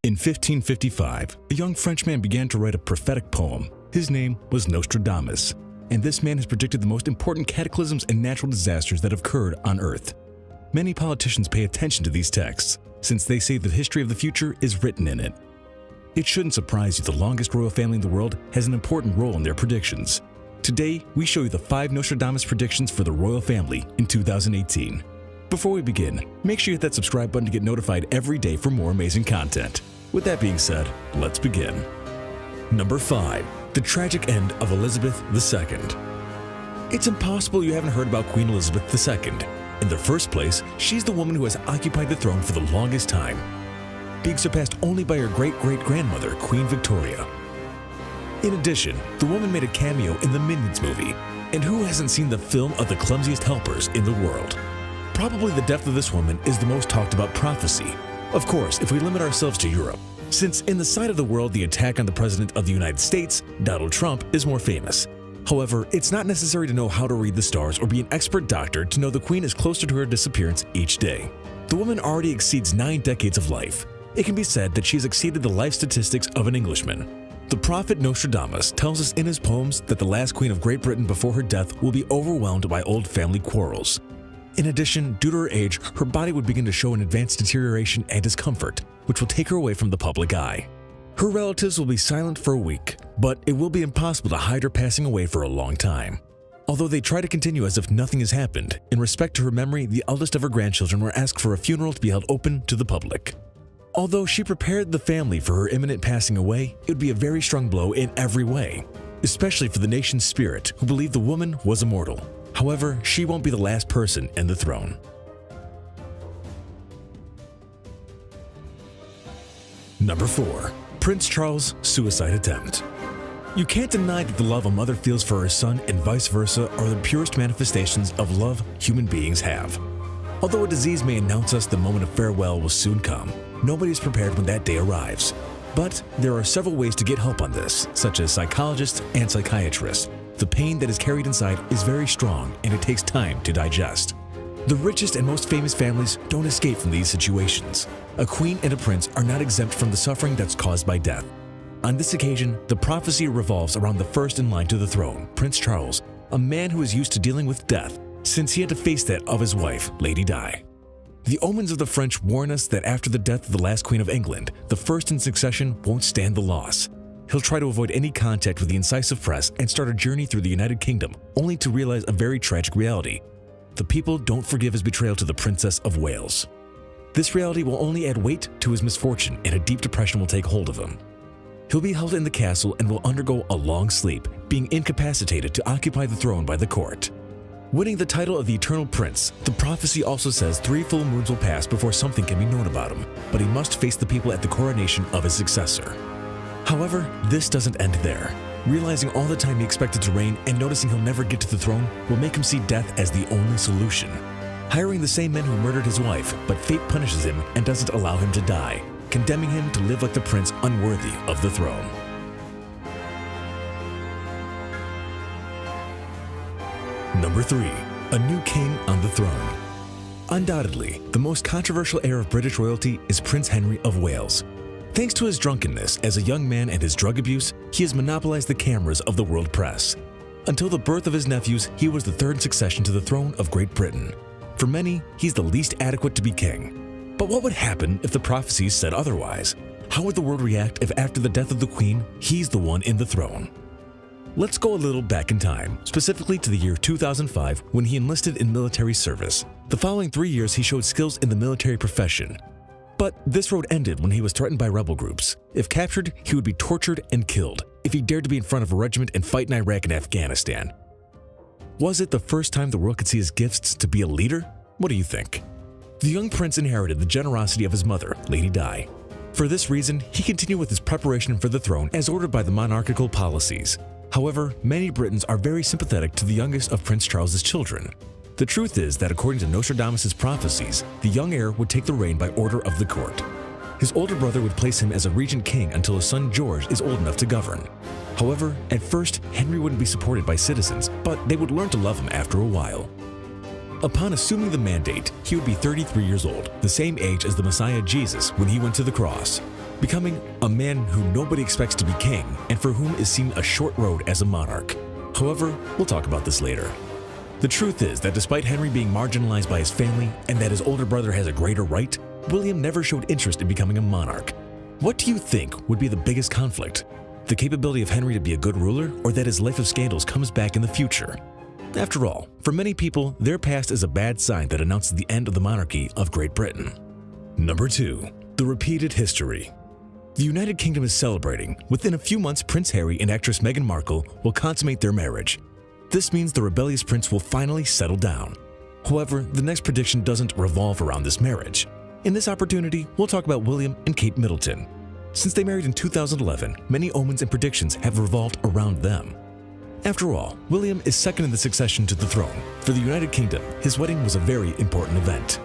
In 1555, a young Frenchman began to write a prophetic poem. His name was Nostradamus, and this man has predicted the most important cataclysms and natural disasters that have occurred on Earth. Many politicians pay attention to these texts, since they say the history of the future is written in it. It shouldn't surprise you the longest royal family in the world has an important role in their predictions. Today, we show you the 5 Nostradamus predictions for the royal family in 2018. Before we begin, make sure you hit that subscribe button to get notified every day for more amazing content. With that being said, let's begin. Number 5. The tragic end of Elizabeth II. It's impossible you haven't heard about Queen Elizabeth II. In the first place, she's the woman who has occupied the throne for the longest time, being surpassed only by her great-great-grandmother, Queen Victoria. In addition, the woman made a cameo in the Minions movie, and who hasn't seen the film of the clumsiest helpers in the world? Probably the death of this woman is the most talked about prophecy. Of course, if we limit ourselves to Europe, since in the side of the world the attack on the President of the United States, Donald Trump, is more famous. However, it's not necessary to know how to read the stars or be an expert doctor to know the Queen is closer to her disappearance each day. The woman already exceeds 9 decades of life. It can be said that she has exceeded the life statistics of an Englishman. The prophet Nostradamus tells us in his poems that the last queen of Great Britain before her death will be overwhelmed by old family quarrels. In addition, due to her age, her body would begin to show an advanced deterioration and discomfort, which will take her away from the public eye. Her relatives will be silent for a week, but it will be impossible to hide her passing away for a long time. Although they try to continue as if nothing has happened, in respect to her memory, the eldest of her grandchildren were asked for a funeral to be held open to the public. Although she prepared the family for her imminent passing away, it would be a very strong blow in every way, especially for the nation's spirit who believed the woman was immortal. However, she won't be the last person in the throne. Number 4. Prince Charles' suicide attempt. You can't deny that the love a mother feels for her son and vice versa are the purest manifestations of love human beings have. Although a disease may announce us the moment of farewell will soon come, nobody is prepared when that day arrives. But there are several ways to get help on this, such as psychologists and psychiatrists. The pain that is carried inside is very strong and it takes time to digest. The richest and most famous families don't escape from these situations. A queen and a prince are not exempt from the suffering that's caused by death. On this occasion, the prophecy revolves around the first in line to the throne, Prince Charles, a man who is used to dealing with death since he had to face that of his wife, Lady Di. The omens of the French warn us that after the death of the last Queen of England, the first in succession won't stand the loss. He'll try to avoid any contact with the incisive press and start a journey through the United Kingdom, only to realize a very tragic reality. The people don't forgive his betrayal to the Princess of Wales. This reality will only add weight to his misfortune, and a deep depression will take hold of him. He'll be held in the castle and will undergo a long sleep, being incapacitated to occupy the throne by the court. Winning the title of the Eternal Prince, the prophecy also says 3 full moons will pass before something can be known about him, but he must face the people at the coronation of his successor. However, this doesn't end there. Realizing all the time he expected to reign and noticing he'll never get to the throne will make him see death as the only solution. Hiring the same men who murdered his wife, but fate punishes him and doesn't allow him to die, condemning him to live like the prince unworthy of the throne. Number 3. A new king on the throne. Undoubtedly, the most controversial heir of British royalty is Prince Henry of Wales. Thanks to his drunkenness as a young man and his drug abuse, he has monopolized the cameras of the world press. Until the birth of his nephews, he was the 3rd in succession to the throne of Great Britain. For many, he's the least adequate to be king. But what would happen if the prophecies said otherwise? How would the world react if after the death of the Queen, he's the one in the throne? Let's go a little back in time, specifically to the year 2005 when he enlisted in military service. The following 3 years he showed skills in the military profession. But this road ended when he was threatened by rebel groups. If captured, he would be tortured and killed if he dared to be in front of a regiment and fight in Iraq and Afghanistan. Was it the first time the world could see his gifts to be a leader? What do you think? The young prince inherited the generosity of his mother, Lady Di. For this reason, he continued with his preparation for the throne as ordered by the monarchical policies. However, many Britons are very sympathetic to the youngest of Prince Charles's children. The truth is that according to Nostradamus' prophecies, the young heir would take the reign by order of the court. His older brother would place him as a regent king until his son George is old enough to govern. However, at first, Henry wouldn't be supported by citizens, but they would learn to love him after a while. Upon assuming the mandate, he would be 33 years old, the same age as the Messiah Jesus when he went to the cross, becoming a man who nobody expects to be king and for whom is seen a short road as a monarch. However, we'll talk about this later. The truth is that despite Henry being marginalized by his family and that his older brother has a greater right, William never showed interest in becoming a monarch. What do you think would be the biggest conflict? The capability of Henry to be a good ruler, or that his life of scandals comes back in the future? After all, for many people, their past is a bad sign that announces the end of the monarchy of Great Britain. Number 2. The repeated history. The United Kingdom is celebrating. Within a few months, Prince Harry and actress Meghan Markle will consummate their marriage. This means the rebellious prince will finally settle down. However, the next prediction doesn't revolve around this marriage. In this opportunity, we'll talk about William and Kate Middleton. Since they married in 2011, many omens and predictions have revolved around them. After all, William is second in the succession to the throne. For the United Kingdom, his wedding was a very important event.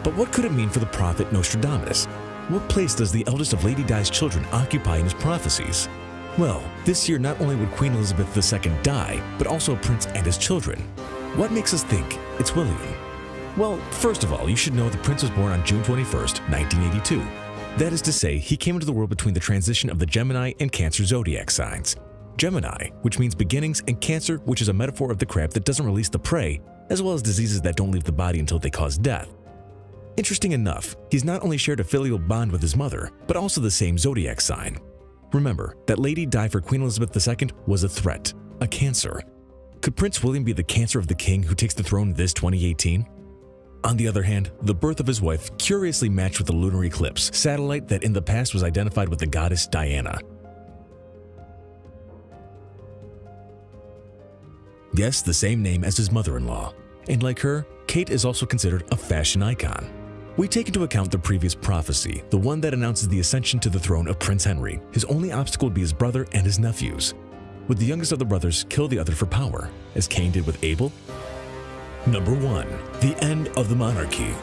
But what could it mean for the prophet Nostradamus? What place does the eldest of Lady Di's children occupy in his prophecies? Well, this year not only would Queen Elizabeth II die, but also a prince and his children. What makes us think it's William? Well, first of all, you should know the prince was born on June 21st, 1982. That is to say, he came into the world between the transition of the Gemini and Cancer zodiac signs. Gemini, which means beginnings, and Cancer, which is a metaphor of the crab that doesn't release the prey, as well as diseases that don't leave the body until they cause death. Interesting enough, he's not only shared a filial bond with his mother, but also the same zodiac sign. Remember that Lady Di for Queen Elizabeth II was a threat, a Cancer. Could Prince William be the Cancer of the king who takes the throne this 2018? On the other hand, the birth of his wife curiously matched with the lunar eclipse satellite that in the past was identified with the goddess Diana. Yes, the same name as his mother-in-law. And like her, Kate is also considered a fashion icon. We take into account the previous prophecy, the one that announces the ascension to the throne of Prince Henry. His only obstacle would be his brother and his nephews. Would the youngest of the brothers kill the other for power, as Cain did with Abel? Number 1. The end of the monarchy.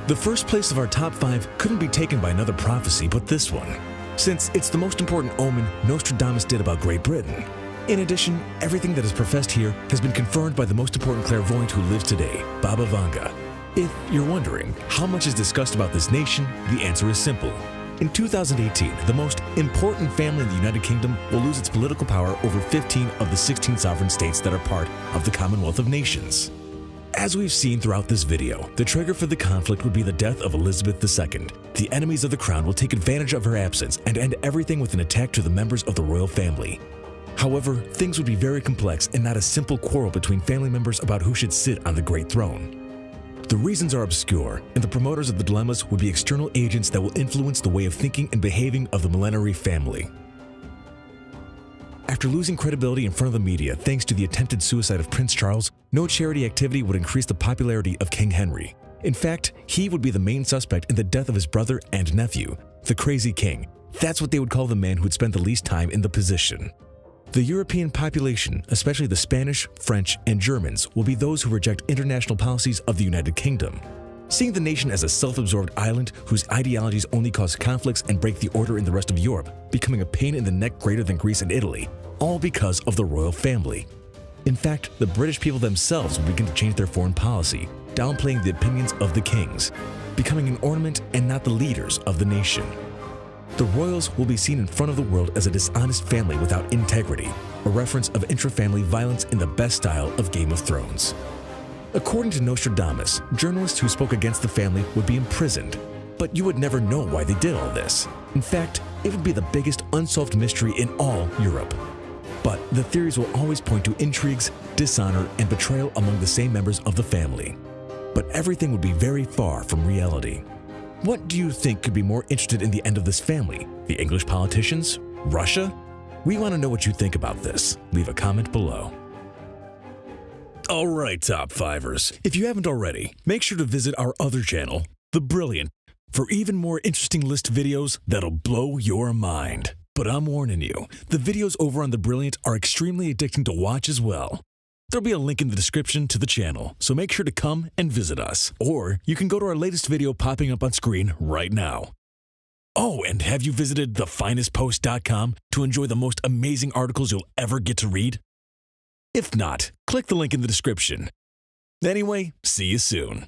The first place of our top 5 couldn't be taken by another prophecy but this one, since it's the most important omen Nostradamus did about Great Britain. In addition, everything that is professed here has been confirmed by the most important clairvoyant who lives today, Baba Vanga. If you're wondering how much is discussed about this nation, the answer is simple. In 2018, the most important family in the United Kingdom will lose its political power over 15 of the 16 sovereign states that are part of the Commonwealth of Nations. As we've seen throughout this video, the trigger for the conflict would be the death of Elizabeth II. The enemies of the crown will take advantage of her absence and end everything with an attack to the members of the royal family. However, things would be very complex and not a simple quarrel between family members about who should sit on the great throne. The reasons are obscure, and the promoters of the dilemmas would be external agents that will influence the way of thinking and behaving of the millenary family. After losing credibility in front of the media thanks to the attempted suicide of Prince Charles, no charity activity would increase the popularity of King Henry. In fact, he would be the main suspect in the death of his brother and nephew, the Crazy King. That's what they would call the man who would spend the least time in the position. The European population, especially the Spanish, French, and Germans, will be those who reject international policies of the United Kingdom. Seeing the nation as a self-absorbed island whose ideologies only cause conflicts and break the order in the rest of Europe, becoming a pain in the neck greater than Greece and Italy, all because of the royal family. In fact, the British people themselves will begin to change their foreign policy, downplaying the opinions of the kings, becoming an ornament and not the leaders of the nation. The royals will be seen in front of the world as a dishonest family without integrity, a reference of intra-family violence in the best style of Game of Thrones. According to Nostradamus, journalists who spoke against the family would be imprisoned, but you would never know why they did all this. In fact, it would be the biggest unsolved mystery in all Europe. But the theories will always point to intrigues, dishonor, and betrayal among the same members of the family. But everything would be very far from reality. What do you think could be more interested in the end of this family? The English politicians? Russia? We want to know what you think about this. Leave a comment below. Alright, Top Fivers. If you haven't already, make sure to visit our other channel, The Brilliant, for even more interesting list videos that'll blow your mind. But I'm warning you, the videos over on The Brilliant are extremely addicting to watch as well. There'll be a link in the description to the channel, so make sure to come and visit us. Or you can go to our latest video popping up on screen right now. Oh, and have you visited thefinestpost.com to enjoy the most amazing articles you'll ever get to read? If not, click the link in the description. Anyway, see you soon.